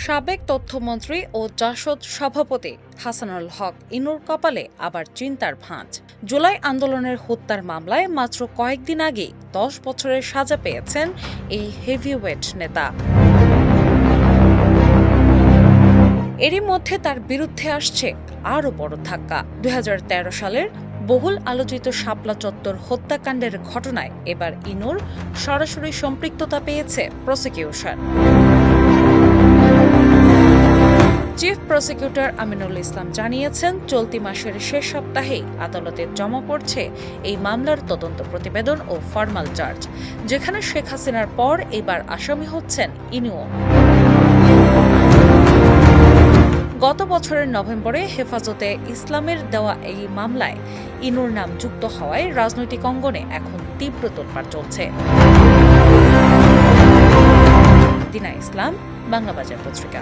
সাবেক তথ্যমন্ত্রী ও জাসদ সভাপতি হাসানুল হক ইনুর কপালে আবার চিন্তার ভাঁজ। জুলাই আন্দোলনের হত্যার মামলায় মাত্র কয়েকদিন আগেই 10 বছরের সাজা পেয়েছেন এই হেভিওয়েট নেতা। এরই মধ্যে তার বিরুদ্ধে আসছে আরও বড় ধাক্কা। 2013 সালের বহুল আলোচিত শাপলা চত্বর হত্যাকাণ্ডের ঘটনায় এবার ইনুর সরাসরি সম্পৃক্ততা পেয়েছে prosecution. Chief prosecutor Aminul Islam জানিয়েছেন, চলতি মাসের শেষ সপ্তাহেই আদালতে জমা পড়ছে এই মামলার তদন্ত প্রতিবেদন ও ফরমাল চার্জ, যেখানে শেখ হাসিনার পর এবার আসামি হচ্ছেন ইনুও। গত বছরের নভেম্বরে হেফাজতে ইসলামের দেওয়া এই মামলায় ইনুর নাম যুক্ত হওয়ায় রাজনৈতিক অঙ্গনে এখন তীব্র তোলপাড় চলছে। দিনা ইসলাম, বাংলাবাজার পত্রিকা।